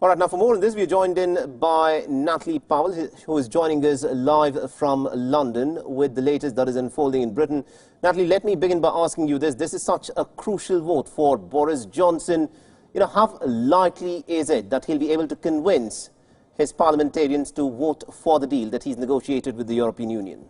All right, now for more on this, we are joined in by Natalie Powell, who is joining us live from London with the latest that is unfolding in Britain. Natalie, let me begin by asking you this. This is such a crucial vote for Boris Johnson. You know, how likely is it that he'll be able to convince his parliamentarians to vote for the deal that he's negotiated with the European Union?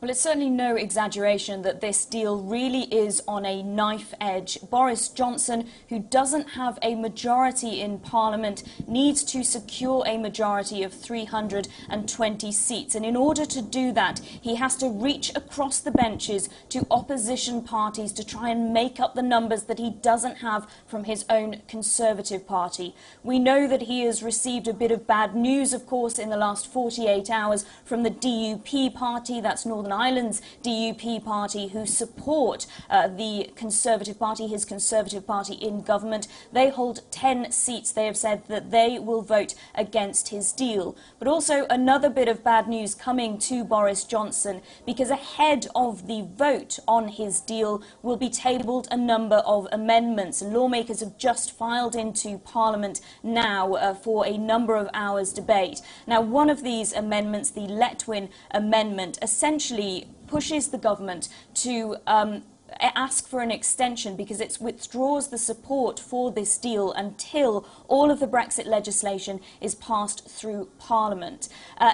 Well, it's certainly no exaggeration that this deal really is on a knife edge. Boris Johnson, who doesn't have a majority in Parliament, needs to secure a majority of 320 seats. And in order to do that, he has to reach across the benches to opposition parties to try and make up the numbers that he doesn't have from his own Conservative Party. We know that he has received a bit of bad news, of course, in the last 48 hours from the DUP party, that's Northern Ireland's DUP party, who support the Conservative Party, his Conservative Party in government. They hold 10 seats. They have said that they will vote against his deal. But also another bit of bad news coming to Boris Johnson, because ahead of the vote on his deal will be tabled a number of amendments. Lawmakers have just filed into Parliament now for a number of hours debate. Now, one of these amendments, the Letwin Amendment, essentially pushes the government to ask for an extension because it withdraws the support for this deal until all of the Brexit legislation is passed through Parliament.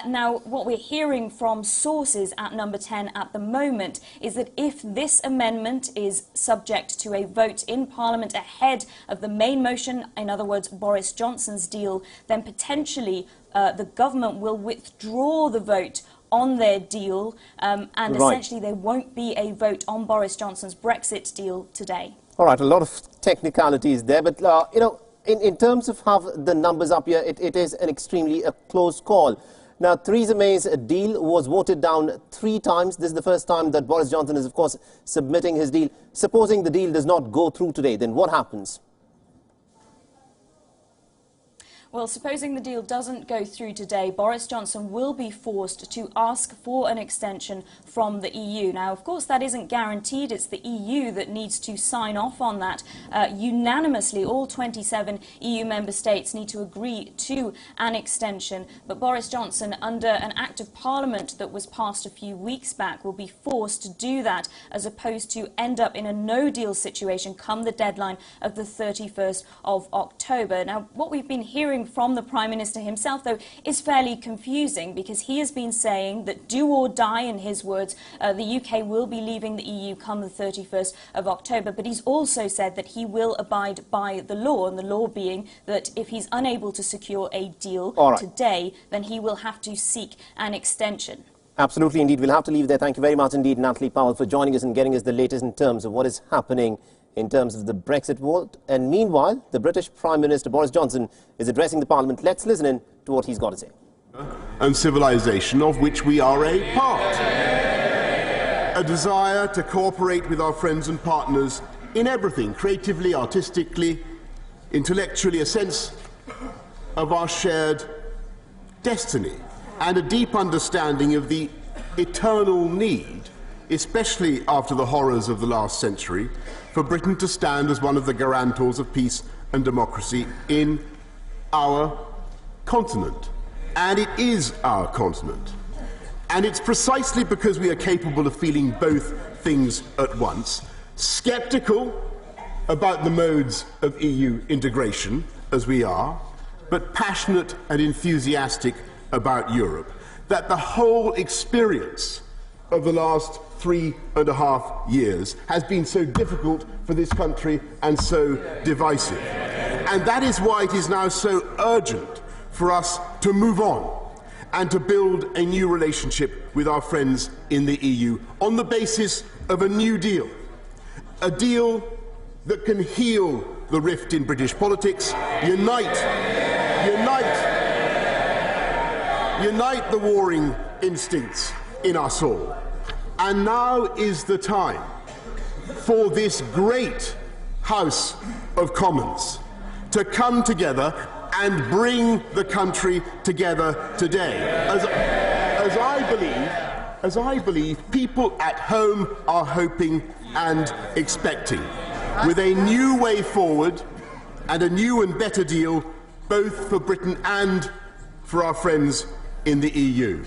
Now, what we're hearing from sources at number 10 at the moment is that if this amendment is subject to a vote in Parliament ahead of the main motion, in other words, Boris Johnson's deal, then potentially the government will withdraw the vote on their deal, and essentially there won't be a vote on Boris Johnson's Brexit deal today. All right, a lot of technicalities there, but you know, in terms of how the numbers up here, it is an extremely close call. Now, Theresa May's deal was voted down 3 times. This is the first time that Boris Johnson is, of course, submitting his deal. Supposing the deal does not go through today, then what happens? Well, supposing the deal doesn't go through today, Boris Johnson will be forced to ask for an extension from the EU. Now, of course, that isn't guaranteed. It's the EU that needs to sign off on that. Unanimously, all 27 EU member states need to agree to an extension. But Boris Johnson, under an Act of Parliament that was passed a few weeks back, will be forced to do that, as opposed to end up in a no-deal situation come the deadline of the 31st of October. Now, what we've been hearing from the Prime Minister himself, though, is fairly confusing, because he has been saying that do or die, in his words, the UK will be leaving the EU come the 31st of October. But he's also said that he will abide by the law, and the law being that if he's unable to secure a deal today, then he will have to seek an extension. Absolutely, indeed. We'll have to leave there. Thank you very much indeed, Natalie Powell, for joining us and getting us the latest in terms of what is happening in terms of the Brexit vote. And meanwhile, the British Prime Minister Boris Johnson is addressing the Parliament. Let's listen in to what he's got to say. And civilization of which we are a part. A desire to cooperate with our friends and partners in everything, creatively, artistically, intellectually, a sense of our shared destiny, and a deep understanding of the eternal need, especially after the horrors of the last century, for Britain to stand as one of the guarantors of peace and democracy in our continent. And it is our continent. And it's precisely because we are capable of feeling both things at once, sceptical about the modes of EU integration, as we are, but passionate and enthusiastic about Europe, that the whole experience of the last 3.5 years has been so difficult for this country and so divisive. And that is why it is now so urgent for us to move on and to build a new relationship with our friends in the EU on the basis of a new deal. A deal that can heal the rift in British politics, unite the warring instincts in us all. And now is the time for this great House of Commons to come together and bring the country together today. As I believe people at home are hoping and expecting, with a new way forward and a new and better deal both for Britain and for our friends in the EU.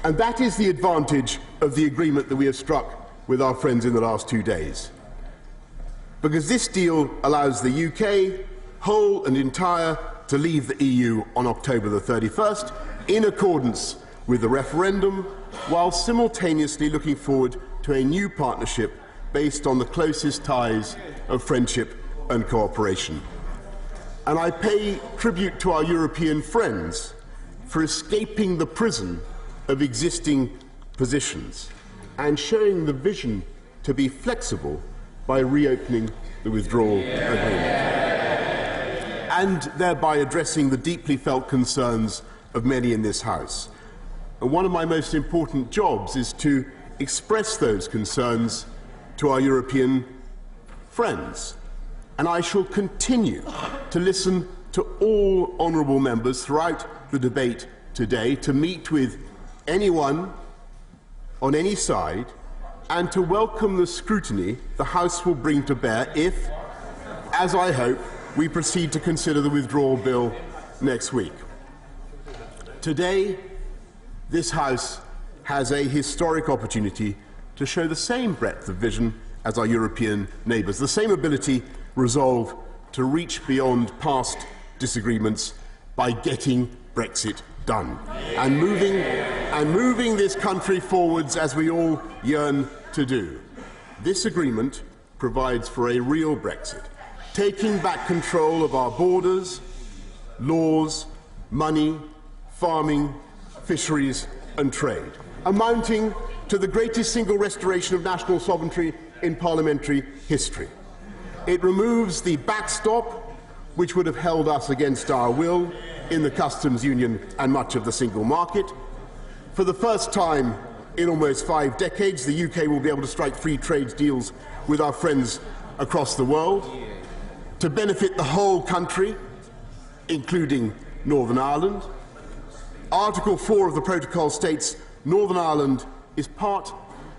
And that is the advantage of the agreement that we have struck with our friends in the last 2 days. Because this deal allows the UK, whole and entire, to leave the EU on October the 31st, in accordance with the referendum, while simultaneously looking forward to a new partnership based on the closest ties of friendship and cooperation. And I pay tribute to our European friends for escaping the prison of existing positions and showing the vision to be flexible by reopening the withdrawal agreement, and thereby addressing the deeply felt concerns of many in this House. And one of my most important jobs is to express those concerns to our European friends. And I shall continue to listen to all honourable members throughout the debate today, to meet with anyone on any side, and to welcome the scrutiny the House will bring to bear if, as I hope, we proceed to consider the withdrawal bill next week. Today, this House has a historic opportunity to show the same breadth of vision as our European neighbours, the same ability, resolve to reach beyond past disagreements by getting Brexit done and moving this country forwards as we all yearn to do. This agreement provides for a real Brexit, taking back control of our borders, laws, money, farming, fisheries and trade, amounting to the greatest single restoration of national sovereignty in parliamentary history. It removes the backstop which would have held us against our will in the customs union and much of the single market. For the first time in almost 5 decades, the UK will be able to strike free trade deals with our friends across the world to benefit the whole country, including Northern Ireland. Article 4 of the protocol states Northern Ireland is part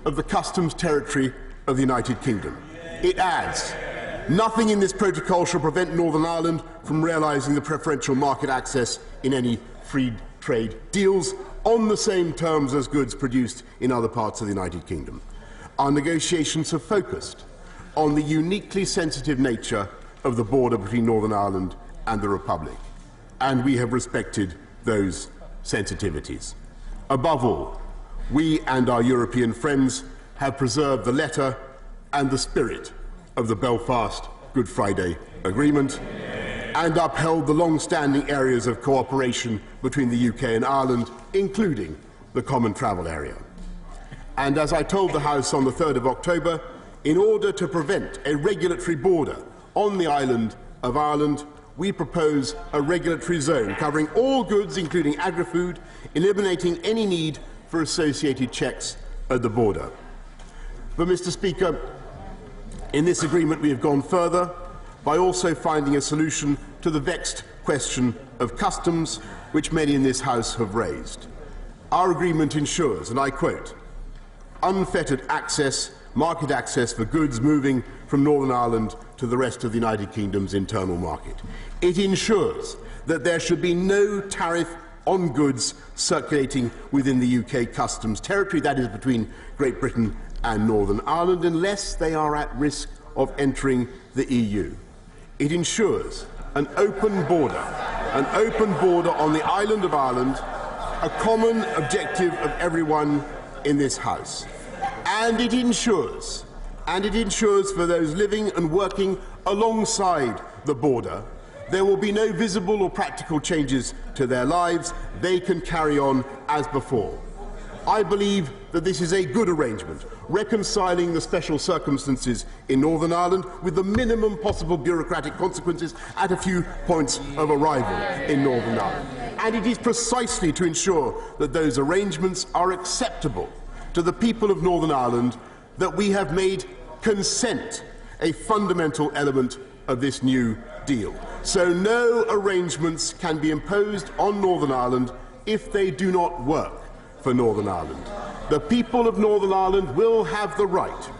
of the customs territory of the United Kingdom. It adds, nothing in this protocol shall prevent Northern Ireland from realising the preferential market access in any free trade deals on the same terms as goods produced in other parts of the United Kingdom. Our negotiations have focused on the uniquely sensitive nature of the border between Northern Ireland and the Republic, and we have respected those sensitivities. Above all, we and our European friends have preserved the letter and the spirit of the Belfast Good Friday Agreement and upheld the long-standing areas of cooperation between the UK and Ireland, including the Common Travel Area. And as I told the House on the 3rd of October, in order to prevent a regulatory border on the island of Ireland, we propose a regulatory zone covering all goods, including agri-food, eliminating any need for associated checks at the border. But, Mr. Speaker, in this agreement we have gone further by also finding a solution to the vexed question of customs, which many in this House have raised. Our agreement ensures, and I quote, unfettered access, market access for goods moving from Northern Ireland to the rest of the United Kingdom's internal market. It ensures that there should be no tariff on goods circulating within the UK customs territory, that is between Great Britain and Northern Ireland, unless they are at risk of entering the EU. It ensures an open border on the island of Ireland, a common objective of everyone in this House. And it ensures for those living and working alongside the border, there will be no visible or practical changes to their lives. They can carry on as before. I believe that this is a good arrangement, reconciling the special circumstances in Northern Ireland with the minimum possible bureaucratic consequences at a few points of arrival in Northern Ireland. And it is precisely to ensure that those arrangements are acceptable to the people of Northern Ireland that we have made consent a fundamental element of this new deal. So no arrangements can be imposed on Northern Ireland if they do not work for Northern Ireland. The people of Northern Ireland will have the right,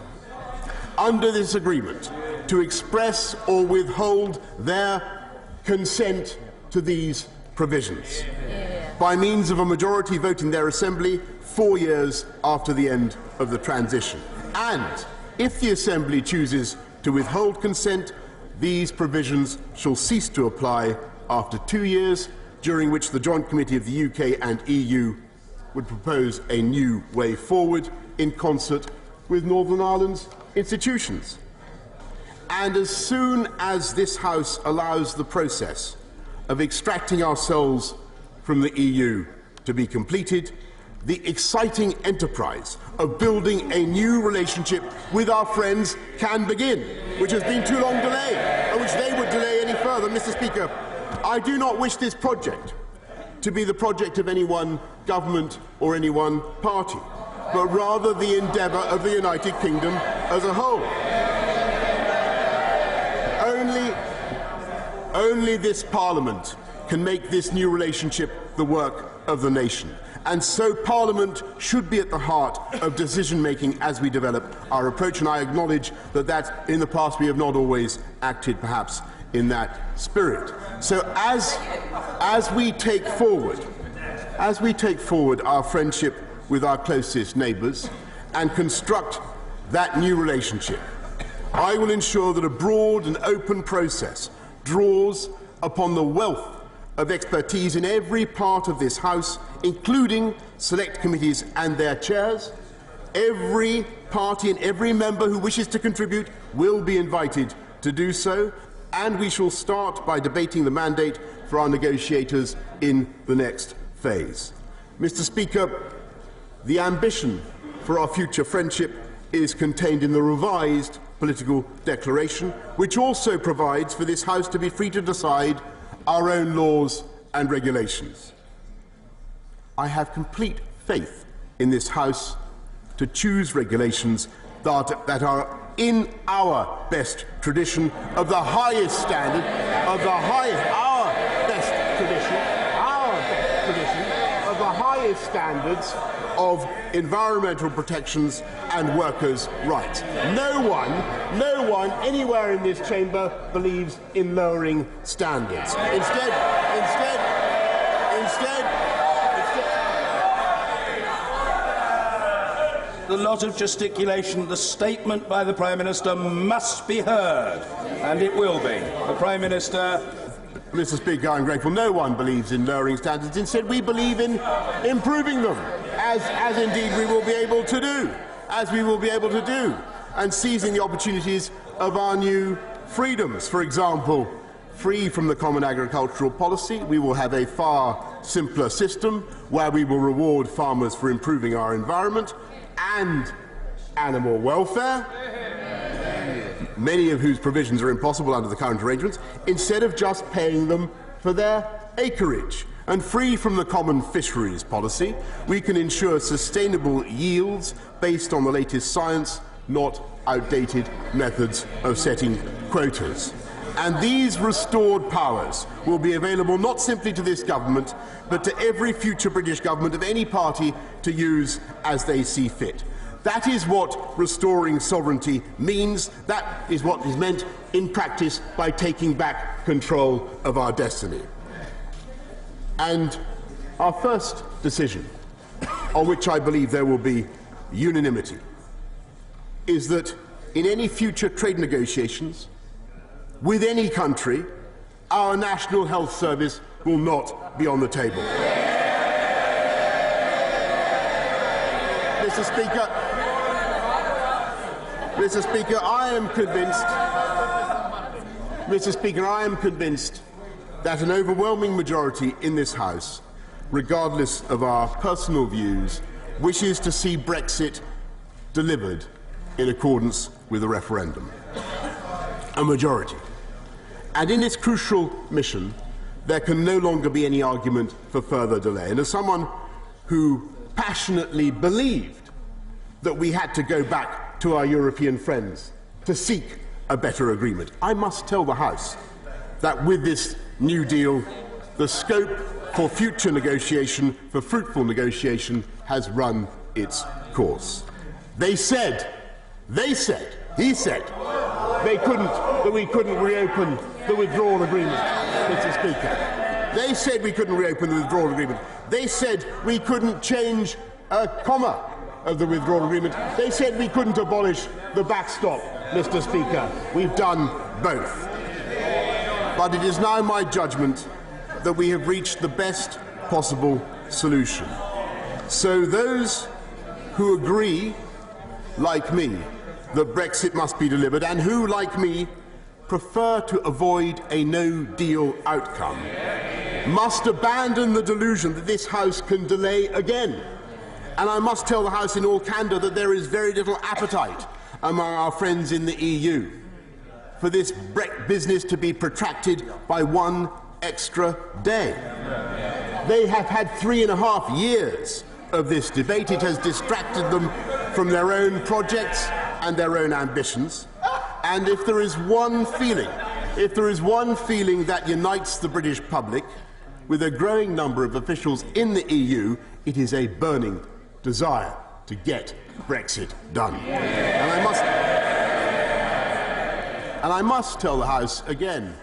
under this agreement, to express or withhold their consent to these provisions by means of a majority vote in their assembly 4 years after the end of the transition. And if the assembly chooses to withhold consent, these provisions shall cease to apply after 2 years, during which the Joint Committee of the UK and EU would propose a new way forward in concert with Northern Ireland's institutions. And as soon as this House allows the process of extracting ourselves from the EU to be completed, the exciting enterprise of building a new relationship with our friends can begin, which has been too long delayed, and which they would delay any further. Mr. Speaker, I do not wish this project to be the project of any one government or any one party, but rather the endeavour of the United Kingdom as a whole. Only this Parliament can make this new relationship the work of the nation. And so Parliament should be at the heart of decision-making as we develop our approach, and I acknowledge that in the past we have not always acted perhaps in that spirit. So as we take forward our friendship with our closest neighbours and construct that new relationship, I will ensure that a broad and open process draws upon the wealth of expertise in every part of this House, including select committees and their chairs. Every party and every member who wishes to contribute will be invited to do so, and we shall start by debating the mandate for our negotiators in the next phase. Mr. Speaker, the ambition for our future friendship is contained in the revised political declaration, which also provides for this House to be free to decide our own laws and regulations. I have complete faith in this House to choose regulations that are in our best tradition of the highest standard, of the highest standards of environmental protections and workers' rights. No one anywhere in this chamber believes in lowering standards. Instead, a lot of gesticulation. The statement by the Prime Minister must be heard, and it will be. The Prime Minister. Mr. Speaker, I'm grateful. No one believes in lowering standards. Instead, we believe in improving them, as indeed we will be able to do, and seizing the opportunities of our new freedoms. For example, free from the common agricultural policy, we will have a far simpler system where we will reward farmers for improving our environment and animal welfare, many of whose provisions are impossible under the current arrangements, instead of just paying them for their acreage. And free from the common fisheries policy, we can ensure sustainable yields based on the latest science, not outdated methods of setting quotas. And these restored powers will be available not simply to this government, but to every future British government of any party to use as they see fit. That is what restoring sovereignty means. That is what is meant in practice by taking back control of our destiny. And our first decision, on which I believe there will be unanimity, is that in any future trade negotiations with any country, our National Health Service will not be on the table. Mr. Speaker, I am convinced that an overwhelming majority in this House, regardless of our personal views, wishes to see Brexit delivered in accordance with the referendum. A majority. And in this crucial mission, there can no longer be any argument for further delay. And as someone who passionately believed that we had to go back to our European friends to seek a better agreement, I must tell the House that with this new deal, the scope for future negotiation, for fruitful negotiation, has run its course. He said, that we couldn't reopen the withdrawal agreement, Mr. Speaker. They said we couldn't reopen the withdrawal agreement. They said we couldn't change a comma of the withdrawal agreement. They said we couldn't abolish the backstop, Mr. Speaker. We've done both. But it is now my judgment that we have reached the best possible solution. So those who agree, like me, that Brexit must be delivered, and who, like me, prefer to avoid a no-deal outcome, must abandon the delusion that this House can delay again. And I must tell the House in all candour that there is very little appetite among our friends in the EU for this business to be protracted by one extra day. They have had 3.5 years of this debate. It has distracted them from their own projects and their own ambitions. And if there is one feeling that unites the British public with a growing number of officials in the EU, it is a burning desire to get Brexit done. And I must tell the House again,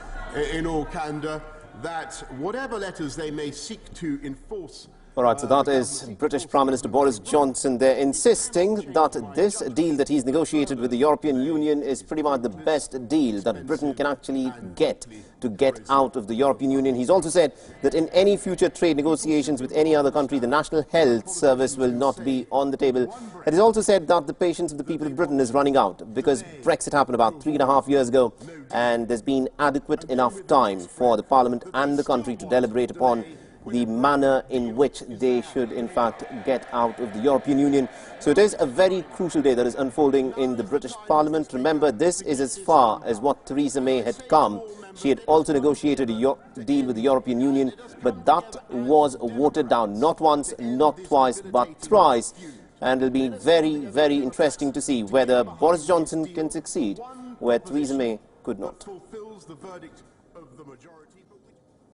in all candour, that whatever letters they may seek to enforce. All right, so that is British Prime Minister Boris Johnson there, insisting that this deal that he's negotiated with the European Union is pretty much the best deal that Britain can actually get to get out of the European Union. He's also said that in any future trade negotiations with any other country, the National Health Service will not be on the table. And he's also said that the patience of the people of Britain is running out because Brexit happened about 3.5 years ago, and there's been adequate enough time for the Parliament and the country to deliberate upon the manner in which they should, in fact, get out of the European Union. So it is a very crucial day that is unfolding in the British Parliament. Remember, this is as far as what Theresa May had come. She had also negotiated a deal with the European Union, but that was watered down, not once, not twice, but thrice. And it'll be very, very interesting to see whether Boris Johnson can succeed where Theresa May could not. Fulfills the verdict of the majority.